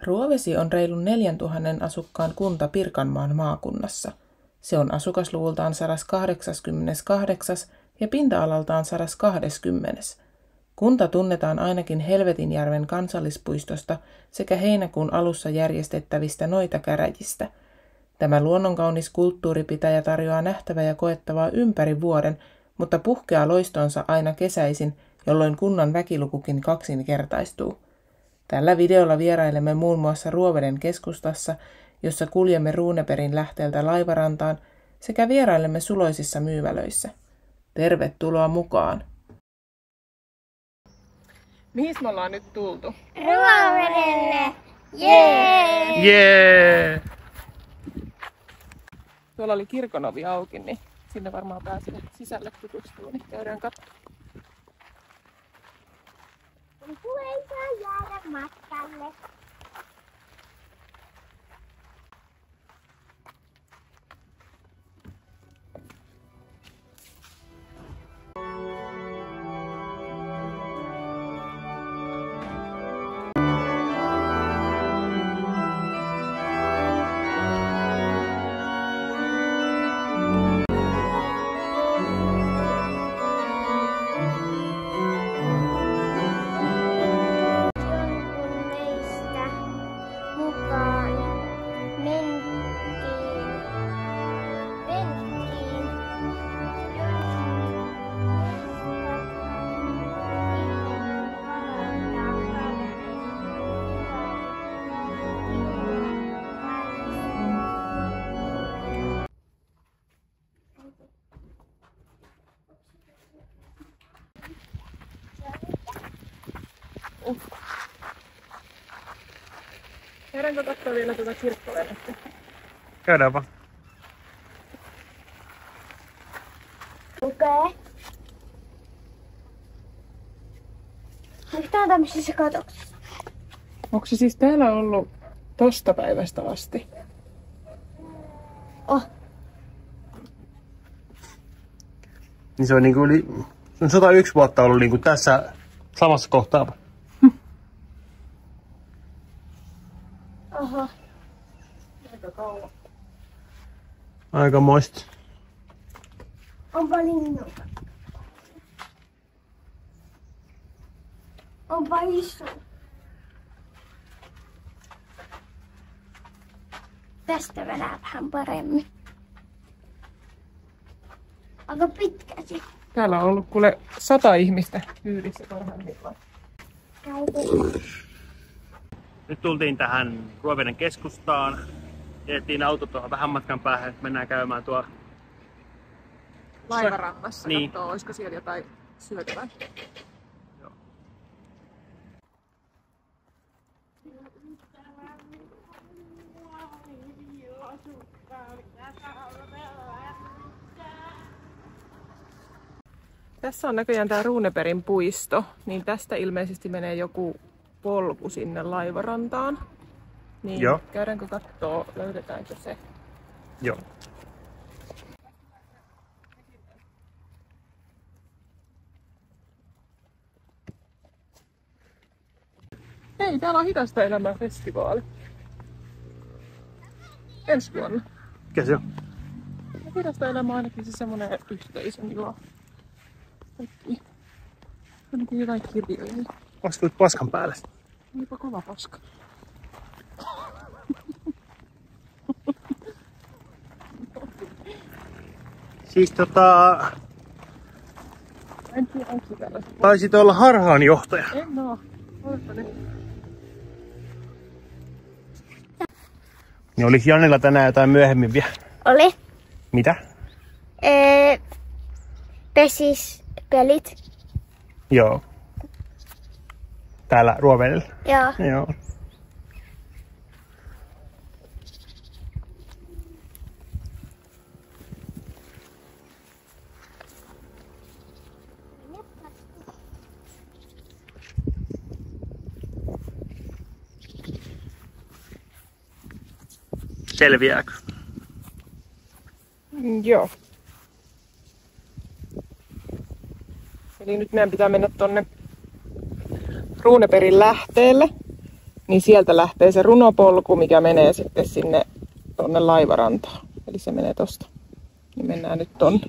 Ruovesi on reilun 4000 asukkaan kunta Pirkanmaan maakunnassa. Se on asukasluvultaan 188. ja pinta-alaltaan 120. Kunta tunnetaan ainakin Helvetinjärven kansallispuistosta sekä heinäkuun alussa järjestettävistä noitakäräjistä. Tämä luonnonkaunis kulttuuripitäjä tarjoaa nähtävää ja koettavaa ympäri vuoden, mutta puhkeaa loistonsa aina kesäisin, jolloin kunnan väkilukukin kaksinkertaistuu. Tällä videolla vierailemme muun muassa Ruoveden keskustassa, jossa kuljemme Runebergin lähteeltä laivarantaan, sekä vierailemme suloisissa myymälöissä. Tervetuloa mukaan! Mihin me ollaan nyt tultu? Ruovedelle! Jee! Jee! Tuolla oli kirkon ovi auki, niin sinne varmaan pääsee sisälle tutustumaan, niin käydään katsomaan. Ei saa jäädä matkalle. Käydäänkö katsoa vielä tuota kirkkolennettä? Käydään vaan. Lukee. Onko tää tämmöisessä katoksessa? Onko se siis täällä ollut tosta päivästä asti? Oh. Niin se on niinku yli 101 vuotta ollut niinku tässä samassa kohtaa. Oho. Aika kauan. Aika moista. Onpa linnu. Onpa iso. Tästä vedää vähän paremmin. Aika pitkä se. Täällä on ollut kuule 100 ihmistä kyydissä parhaimmillaan. Nyt tultiin tähän Ruoveden keskustaan. Jätettiin auto tuohon vähän matkan päähän, että mennään käymään tuolla Laivarannassa Niin. katsoo, olisiko siellä jotain syötävää. Joo. Tässä on näköjään tää Runebergin puisto, niin tästä ilmeisesti menee joku polku sinne laivarantaan. Niin Joo. käydäänkö kattoo, löydetäänkö se? Joo. Hei, täällä on Hidasta elämää festivaali. Ensi vuonna. Mikä se on? Hidasta elämää on ainakin se semmonen yhteisön ilo. Kaikki. On niin kuin jotain kirjoja. Vastuit paskan päälle. Olipa kova paska. Siis En tiedä, onko se tällaista. taisit olla harhaanjohtaja. En oo. Oletpa nyt. Niin olisi Janilla tänään jotain myöhemmin vielä. Oli. Mitä? Pesispelit. Joo. Täällä Ruovedellä. Joo. Joo. Selviääkö? Joo. Eli nyt meidän pitää mennä tonne Runebergin lähteelle. niin sieltä lähtee se runopolku, mikä menee sitten sinne tonne laivarantaan. Eli se menee tosta. Niin mennään nyt tonne.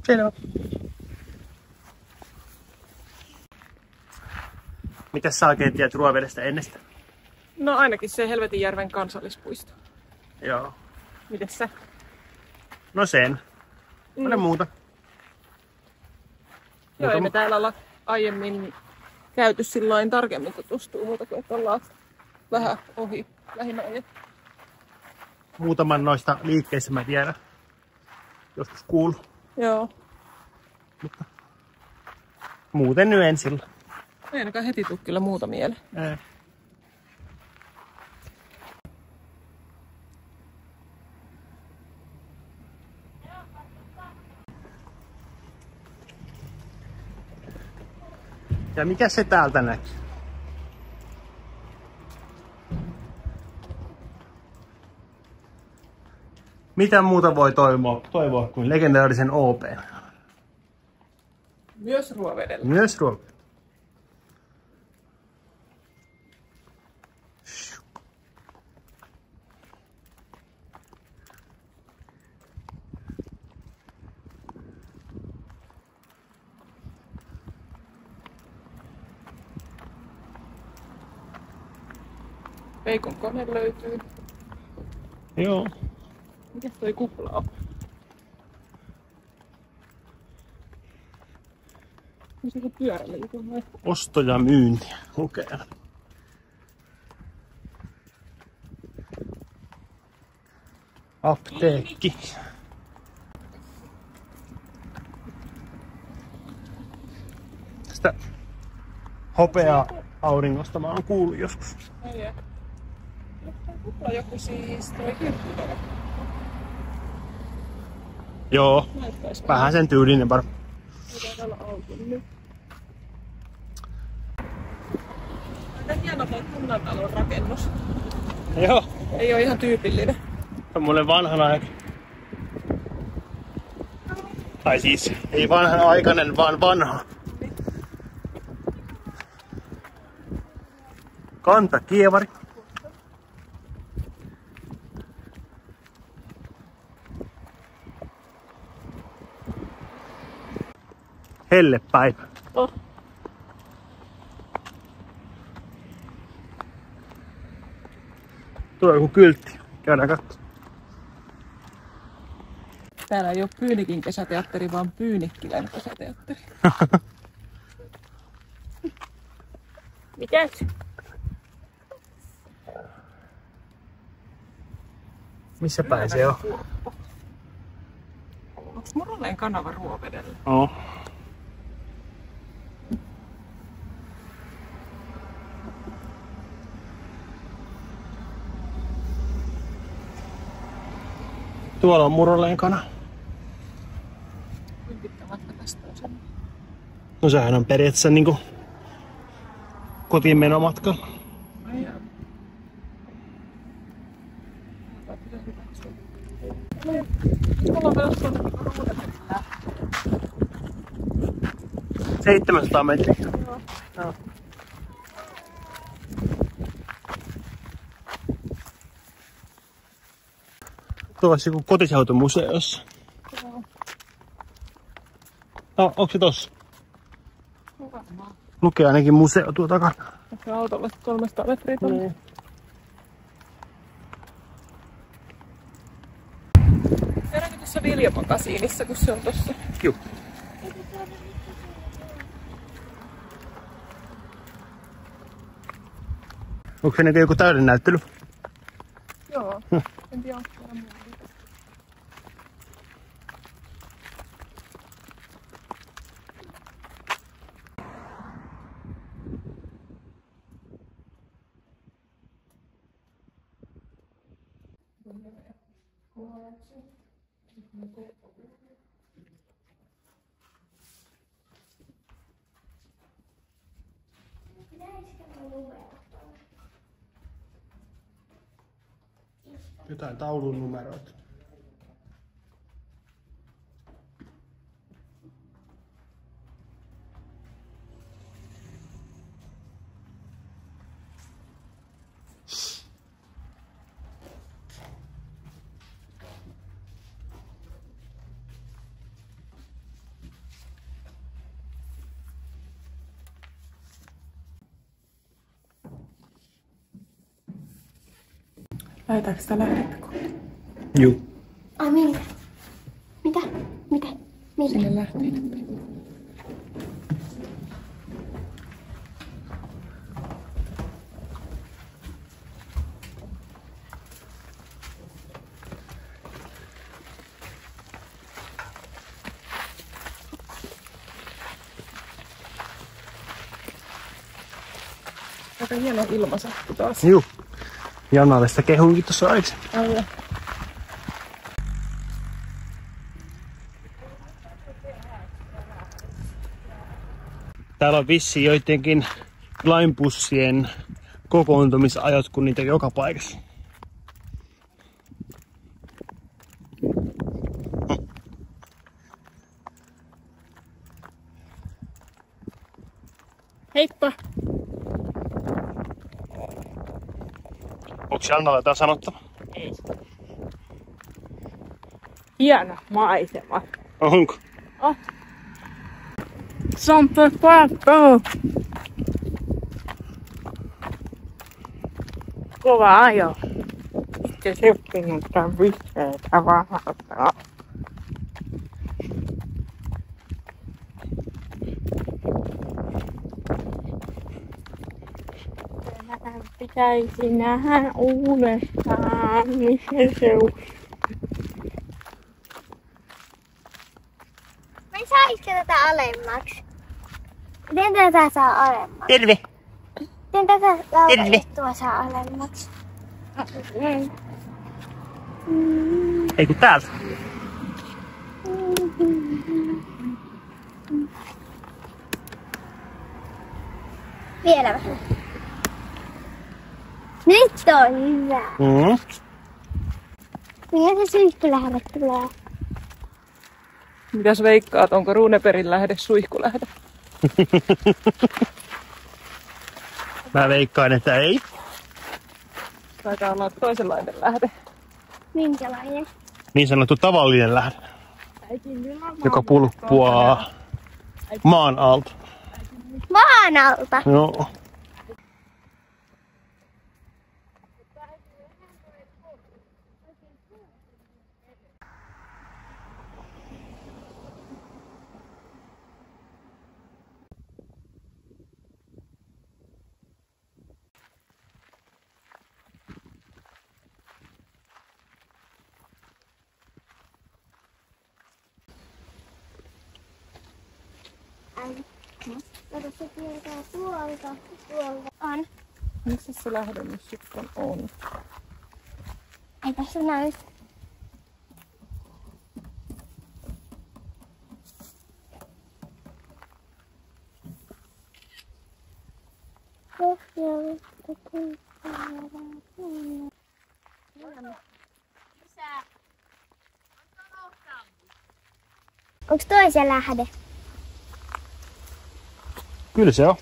Selvä. Mitäs sä oikein tiedät Ruovedestä ennestä? No ainakin se Helvetinjärven kansallispuisto. Joo. Mites sä? No sen. Paljon muuta. Joo, ei me täällä olla aiemmin käyty silloin tarkemmin tutustua muuta kuin, että ollaan vähän ohi lähinnä ajettu. Muutaman noista liikkeistä mä tiedän. Joskus kuulu. Joo. Mutta muuten nyt en sillä. Ei ainakaan heti tuu kyllä muuta mieleen. Ei. Ja mikä se täältä näkyy? Mitä muuta voi toivoa kuin legendaarisen OP? Myös Ruovedellä. Myös Ruovedellä. Veikon kone löytyy. Joo. Mikäs toi kupla on? On se pyöräliikun vai? Osto ja myynti. Okei. Apteekki. Tästä hopeaa auringosta mä oon kuullut joskus. Ei. Kupla joku siis toi kyrkkytalo. Joo. Näyttäis Vähän sen tyylinen varmaan. Mitä täällä auki nyt? Aika hieno toi kunnantalon rakennus. Joo. Ei oo ihan tyypillinen. Semmoinen vanhanaikainen. Tai siis ei vanhanaikainen, vaan vanha. Kantakievari. Hellepäivä. Oh. Tuo on joku kyltti. Käydään katsomaan. Täällä ei oo Pyynikin kesäteatteri, vaan Pyynikkilän kesäteatteri. Mikäs? Missä päin se on? Onks Muroleen kanava Ruovedellä? Oo. Tuolla on Muroleen kana. Kuinka pitkä matka tästä on sen? No sehän on periaatteessa niinku kotiin menomatkalla. Ai jaa. Ollaan menossa tuonne Ruovedelle. 700 metriä. Joo. Tuo olisi joku kotiseutomuseossa. Joo. No, onko se tossa? Varmaan. Lukee ainakin museo tuo takana. Ehkä autolla 300 metriä tuonne. Käydäänkö tuossa Viljamakasiinissa, kun se on tossa? Juu. Onko se joku täyden näyttely? Joo. En tiedä, onko siellä muuta. Jotain taulun numeroita. Laitaanko sitä lähdettä kohti? Juu. Ai minne? Mitä? Mitä? Minne? Sinne lähteitä. Aika hieno ilmasattu taas. Juu. Janalle sitä kehunkin tuossa aikaisemmin. Alla. Täällä on vissiin joidenkin Limebussien kokoontumisajot, kun niitä on joka paikassa. Heippa! Onko Jannalla jotain sanottava? Ei. Hieno maisema. Onko? Oh. Sampe pappo! Kova ajo. Itse seppinut tän vihreätä vahvalta. Pitäisi nähdä uudestaan, missä se on. Mä en saisiko tätä alemmaksi? Miten tätä saa alemmaksi? Terve! Miten tätä laukaistua saa alemmaksi? Ei kun täältä. Vielä vähän. Nyt on hyvä. Mikä se suihkulähde tulee? Mitäs veikkaat, onko Runebergin lähde suihkulähde? Mä veikkaan, että ei. Taitaa olla toisenlainen lähde. Minkälainen? Niin sanottu tavallinen lähde, joka pulppuaa maan alta. Maan alta. Joo. Kato, se tietää tuolta. On. Missä se lähde nyt sitten on? Ei tässä näy. Onks toisen lähde? Kyllä se on.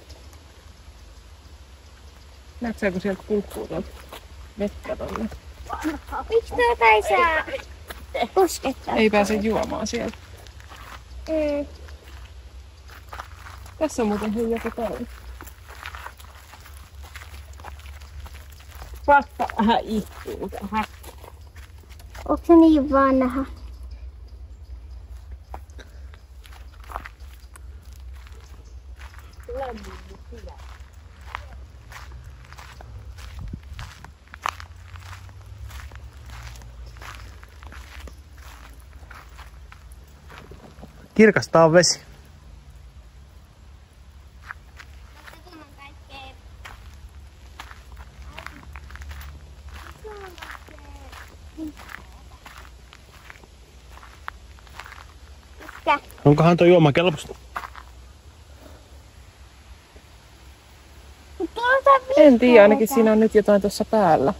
Näetkö kun sieltä pulppuu tuolta vettä tonne? Miksi tuota ei saa koskettaa? Ei pääse juomaan sieltä. Tässä on muuten hei joku toinen. Vasta vähän ihtuu tähän. Onko se niin vanha? Kirkasta on vesi. Onkohan tuo juomakelpoista? En tiedä, ainakin siinä on nyt jotain tuossa päällä.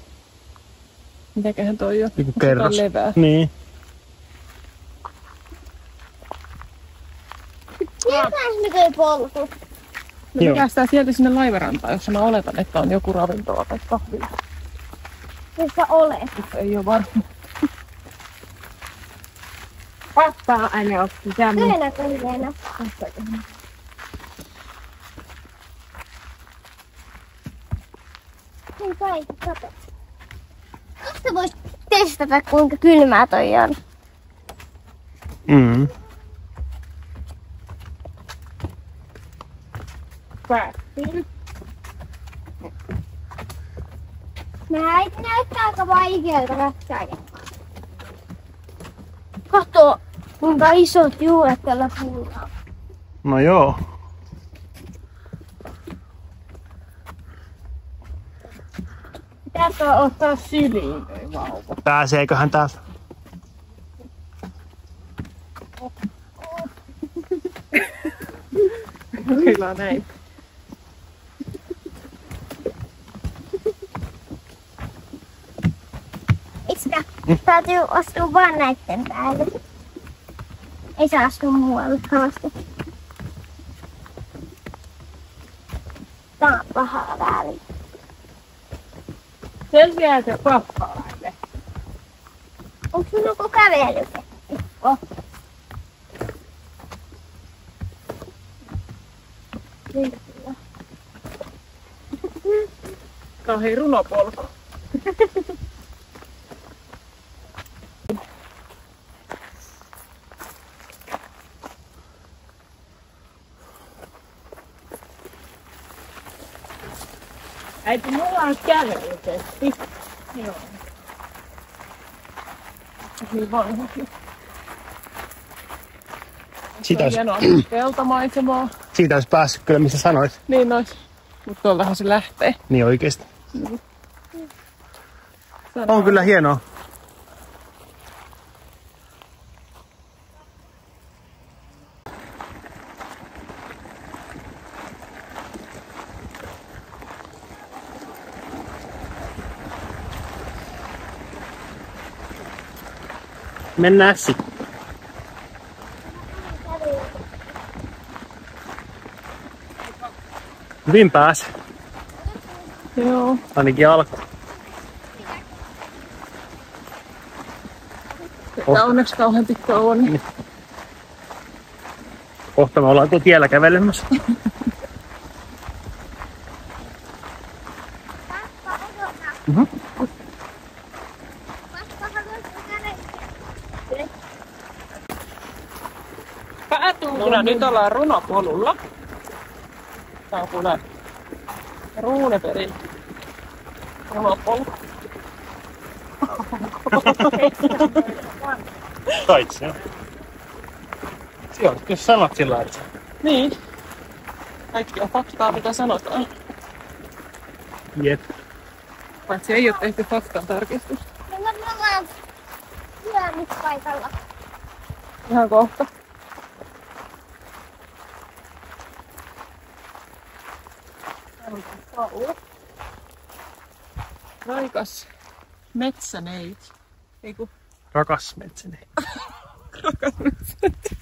Mitäköhän toi on? Joku kerros. Levää. Niin. Tietääks me toi polku? No Joo. me päästään sieltä sinne laivarantaan, jossa mä oletan, että on joku ravintola tai kahvila. Missä olet? Ei ole varma. Pappaa aina otti tämän. Kyllä kuitenkin. Hei kaikki, kato. Tästä voisi testata, kuinka kylmää toi on. Mm. Päästiin. Äiti näyttää aika vaikealta ratsaita. Katsoo, kuinka isot juuret tällä puulla on. No joo. Pitääkö ottaa syliin toi vauva? Pääseeköhän täältä? Kyllä näin. Iskä, täytyy astua vaan näitten päälle. Ei saa astua muualle haasta. Tää on pahaa väärin. Selviääkö kappalaille? Onko sun joku kävelyketti? Oh. Kauhei runopolku. Äiti, mulla on kävelyketti. Joo. Niin vanhakin. Siitä olisi, Hienoa peltomaisemaa. siitä olisi päässyt kyllä, missä sanoit. Niin ois. Mutta tuoltahan se lähtee. Niin oikeesti. Sanoo. On kyllä hienoa. Mennään sitten. Hyvin pääsi. Joo. Ainakin alku. Tää onneksi kauhean pitkä on. Niin. Kohta me ollaan tuolla tiellä kävelemässä. Mhm. Päätuulina nyt ollaan runopolulla. Tää on kuule Runebergin runopolu. Kait se on. Sijoit, jos sanot sillä että Niin. Kaikki on faktaa, mitä sanotaan. jep. Paitsi ei oo tehty faktan tarkistusta. No me ollaan syömispaikalla. Ihan kohta. Raikas metsäneiti. Eiku, Rakas metsäni. rakas metsäneiti.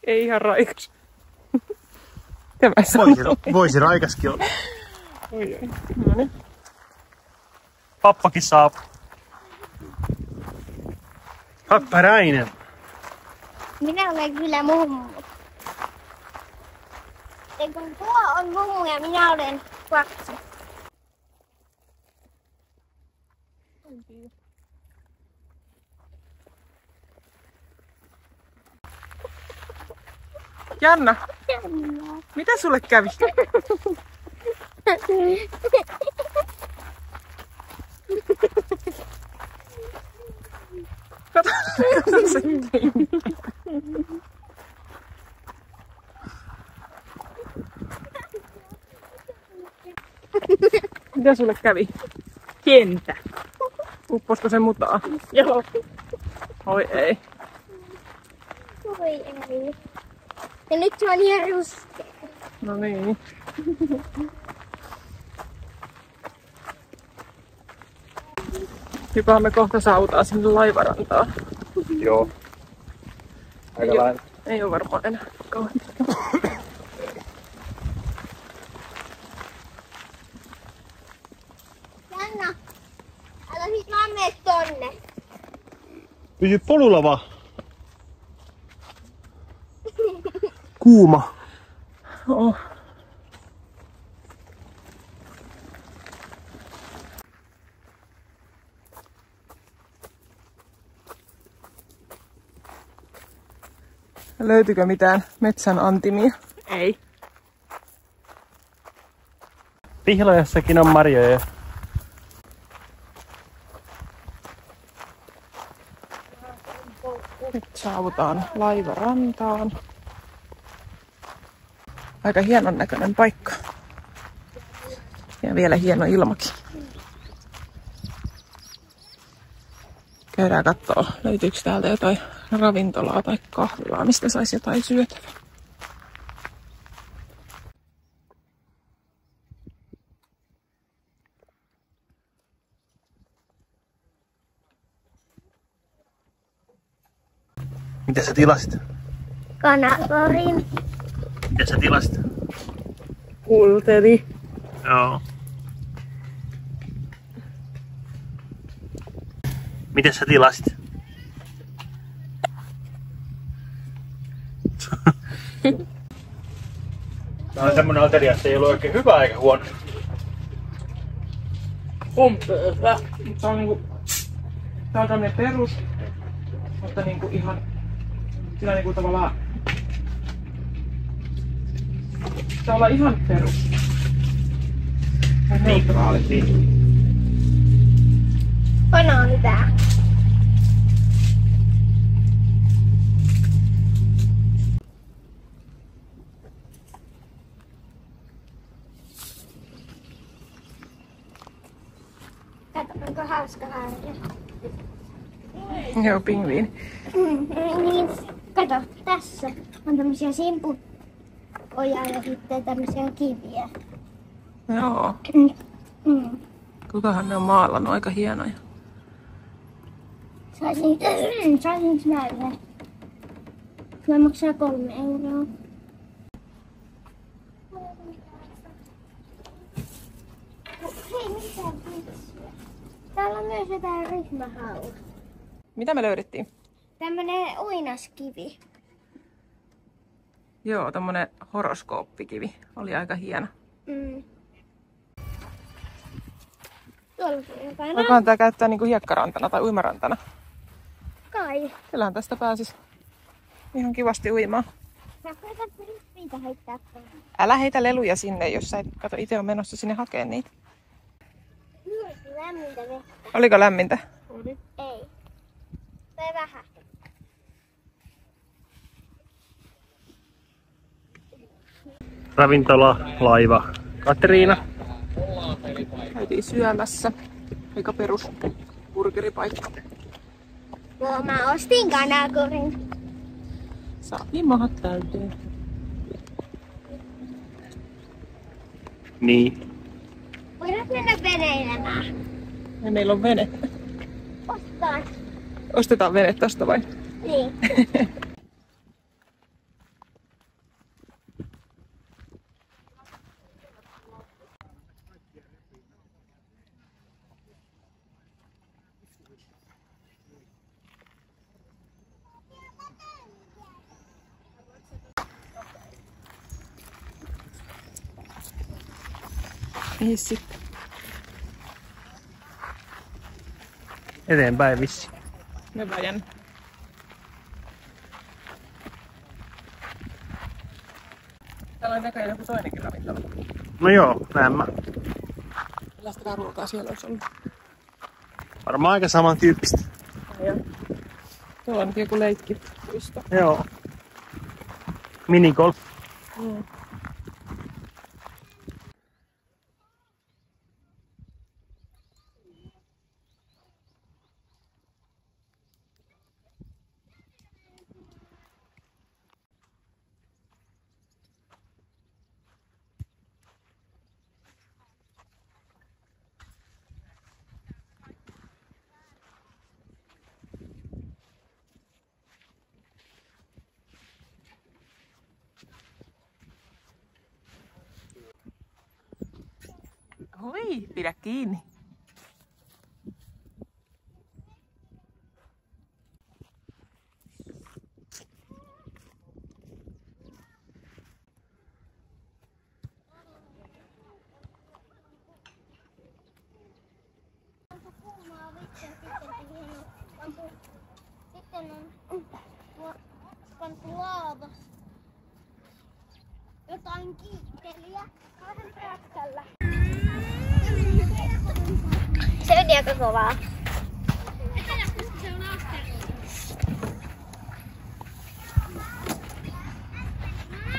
Ei ihan raikas. Tämä Voisi raikaskin olla. Oi. No niin. Pappakin saa. Happäräinen. Minä olen kyllä mummu. Ja kun tuo on mummu ja minä olen lapsi. Janna, mitä sulle kävi? Kato se. Mitä sulle kävi? Kentä. Upposko se mutaa? Joo. Oi ei. Voi ei. Ja nyt se on ihan ruskea. No niin. Jokohan me kohta saavutaan sinne laivarantaan. Joo. Aika lailla. Ei oo varmaan enää kauan. Janna, älä sit vaan mene tonne. Pysy polulla vaan. Kuuma. Oh. Löytyykö mitään metsän antimia? Ei. Pihlajassakin on marjoja. Nyt saavutaan laivarantaan. Aika hienon näköinen paikka. Ja vielä hieno ilmakin. Käydään kattoo, löytyykö täältä jotain ravintolaa tai kahvilaa, mistä saisi jotain syötävää. Mitä sä tilasit? Kanakorin. Mitä sä tilasit? Kulteri. Joo. Mitä sä tilasit? Tää on semmonen ateria, että ei ollut oikein hyvä eikä huono. Kompöövä. Tää on tämmönen perus, mutta niinku ihan sillä niinku tavallaan pitää olla ihan perus. Neutraali. Banaani tää. Kato, onko hauska harja. Joo, pingviini. Niin, kato, tässä on tämmösiä simpukoja ja sitten tämmösiä kiviä. Joo. Mm. Kukahan ne on maalannut, aika hienoja. Saisinko mä yhden? Mä maksaa 3 euroa. Hei, mitä vitsiä? Täällä on myös jotain ryhmähaua. Mitä me löydettiin? Tämmönen uinaskivi. Joo, tommonen horoskooppikivi. Oli aika hieno. Mm. Tuolla on jotain. Voikohan tää käyttää niinku hiekkarantana tai uimarantana? Kai. Kyllähän tästä pääsis ihan kivasti uimaan. Sä koetat niitä heittää tuonne. Älä heitä leluja sinne, jos sä et kato itse on menossa sinne hakemaan niitä. Lämmintä vettä. Oliko lämmintä? Ei. Tai vähän. Ravintola, laiva, Katriina. Käytiin syömässä. Aika perus burgeripaikka. Joo, mä ostin kanakorin. Saatiin mahat täyteen. Niin. Voidaan mennä veneilemään. Ja meillä on vene. Ostaan. Ostetaan vene tosta vai? Niin. Mihin sitten? Eteenpäin vissi. Me vajan. Täällä on näköjään joku toinenkin ravintola. No joo, näin mä. Millaista ruokaa siellä olisi ollut? Varmaan aika samantyyppistä. Ja tuolla on joku leikkipuisto. Joo. Minigolf. Mm. Hui, pidä kiinni. Sitten on pantu laavassa jotain kiitteliä. Vähän prätkällä. Se on aika kovaa. Se on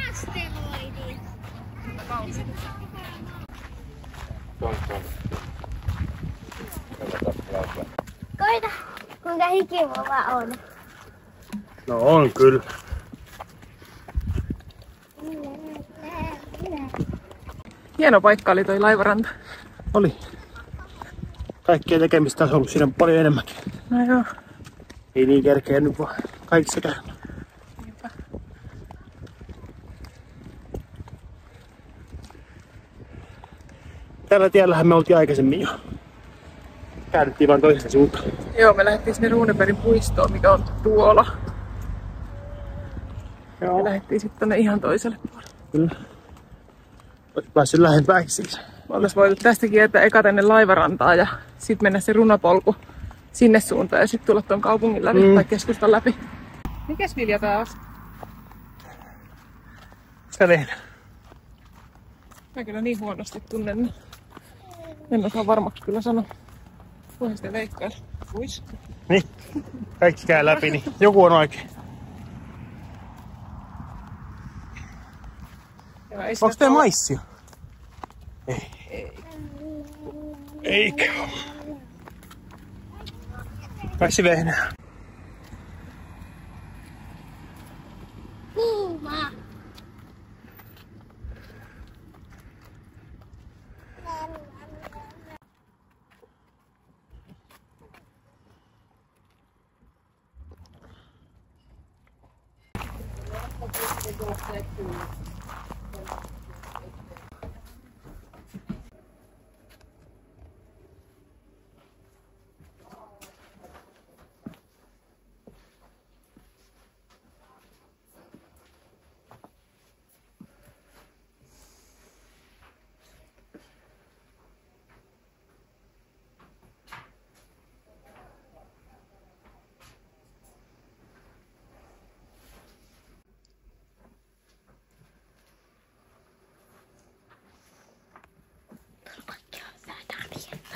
asteroidi. Koita, kuinka hikivova on. No on kyllä. Hieno paikka oli toi laivaranta. Oli. Kaikkea tekemistä on ollut siinä paljon enemmänkin. No joo. Ei niin kerkeä nyt vaan kaikissa käynyt. Tällä tiellähän me oltiin aikaisemmin jo. Käännyttiin vaan toisesta suuntaan. Joo, me lähdettiin sinne Runebergin puistoon, mikä on tuolla. Joo. Me lähdettiin sitten tonne ihan toiselle puolelle. Kyllä. Olet päässyt lähempääkin siis. Me oltais voitu tästä kiertää eka tänne laivarantaan ja sitten mennä se runopolku sinne suuntaan ja sitten tulla ton kaupungin läpi tai keskustan läpi. Mikäs vilja tää on? Mitä tehdä? Mä kyllä niin huonosti tunnen. En osaa varmaksi kyllä sanoa. Voihan sitä veikkailla. Vois. Niin. Kaikki käy läpi, niin joku on oikein. Onks tää maissia? Ei. Eikä oo. Maissi vehnää. Kuuma.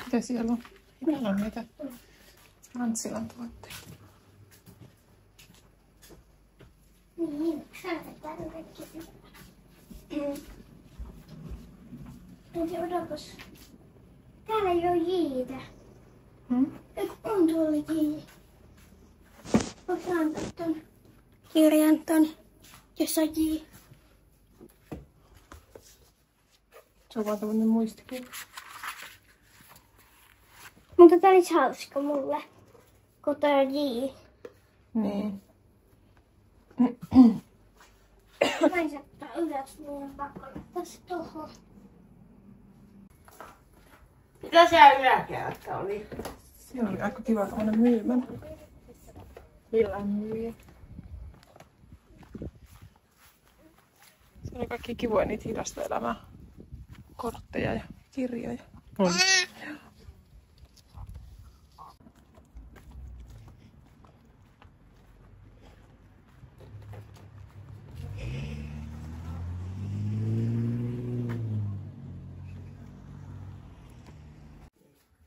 Mitä siellä on? Meillä on niitä Antsilan tuotteita. Niin, saadaan kaikki. Odotas. Täällä ei ole jiitä. On tuolla jii. Otan ton kirjan ton, jossa on jii. Se on vaan tämmönen muistikirja. Mutta tää olisi hauska mulle, kun tää on jii. Niin. Mä en saa ottaa ylös, niin on pakko laittaa se tohon. Mitä siellä yläkäyttä oli? Siellä oli aika kiva tämmönen myymän. Villan myyjä. Siellä oli kaikki kivoja niitä hidasta elämää. Kortteja ja kirjoja. On.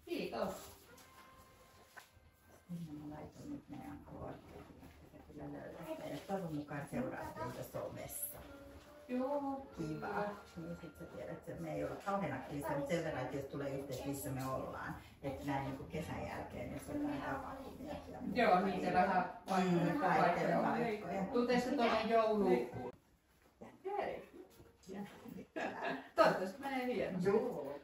Kiitos. Toivon mukaan seuraat niitä somessa. Joo. Kiva. Niin sit sä tiedät, että me ei olla kauhean aktiivisia, mutta sen verran, että jos tulee yhteys, missä me ollaan. Että näin niin kuin kesän jälkeen, jos on jotain tapahtumia. Joo, niitä vähän paikkoja. Tuteessa tuonne jouluun. Toivottavasti menee hienosti. Joo.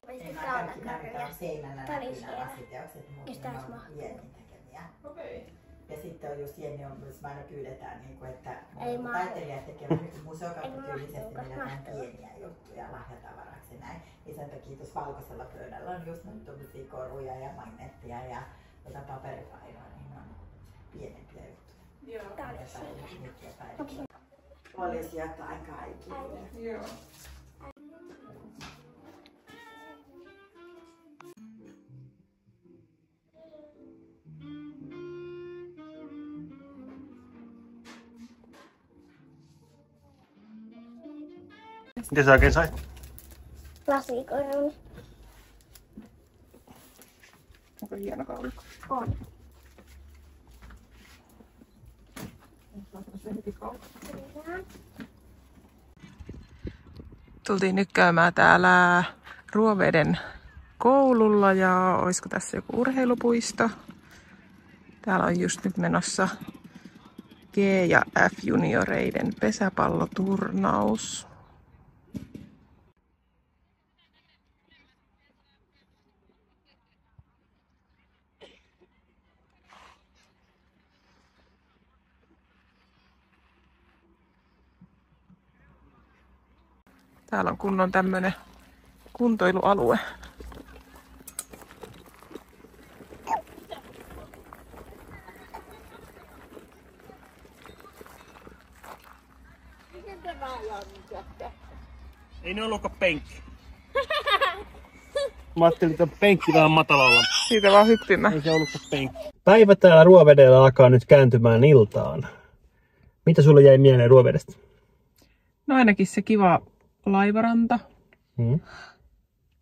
Ei kaikki tarvitaan seinällä näkyvillä lasiteokset, mutta ne on Jennin tekemiä. Okei. Ja sitten on just Jenni on myös, me aina pyydetään, niin kuin, että Taiteilijat tekevät museokauppatyylisesti jotain pieniä juttuja lahjatavaraksi näin. Niin sen takia tuossa valkoisella pöydällä on just nyt tommosia koruja ja magneettia ja paperipainoa, niin ne on pienempiä juttuja. Joo. Olisi jotain kaikille. Joo. Mitä sä oikein sait? Lasikoron. Onko hieno kaulikko? On. Tultiin nyt käymään täällä Ruoveden koululla ja olisiko tässä joku urheilupuisto. Täällä on just nyt menossa G- ja F-junioreiden pesäpalloturnaus. Täällä on kunnon tämmönen kuntoilualue. Ei ne ollutkaan penkki. Mä ajattelin, että penkki vähän matalalla. Siitä vaan hyppimään. Ei se ollutkaan penkki. Päivä täällä Ruovedellä alkaa nyt kääntymään iltaan. Mitä sulle jäi mieleen Ruovedestä? No ainakin se kiva laivaranta.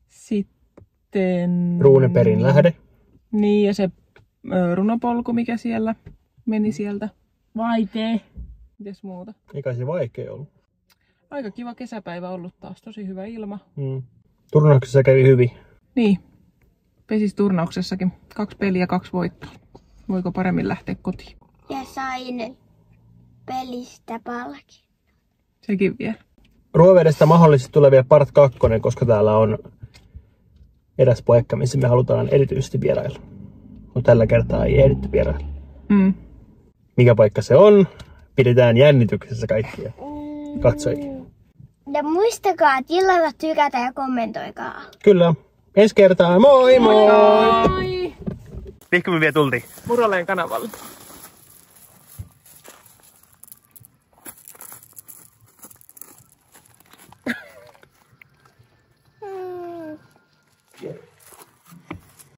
Sitten... Ruuneperin lähde. Niin, ja se runopolku, mikä siellä meni sieltä. Vaitee. Mites muuta? Eikä se vaikea ollut. Aika kiva kesäpäivä ollut taas. Tosi hyvä ilma. Turnauksessa kävi hyvin. Niin. Pesisturnauksessakin. 2 peliä, 2 voittoa. Voiko paremmin lähteä kotiin? Ja sain pelistä palkin. Sekin vielä. Ruovedestä mahdollisesti tulee vielä part 2, koska täällä on eräs paikka, missä me halutaan erityisesti vierailla. Mutta tällä kertaa ei ehditty vierailla. Mikä paikka se on? Pidetään jännityksessä kaikkia katsojia. Ja muistakaa tilata, tykätä ja kommentoikaa. Kyllä. Ensi kertaa. Moi moi! Moi! Mihinkä me vielä tultiin? Muroleen kanavalle. Yeah.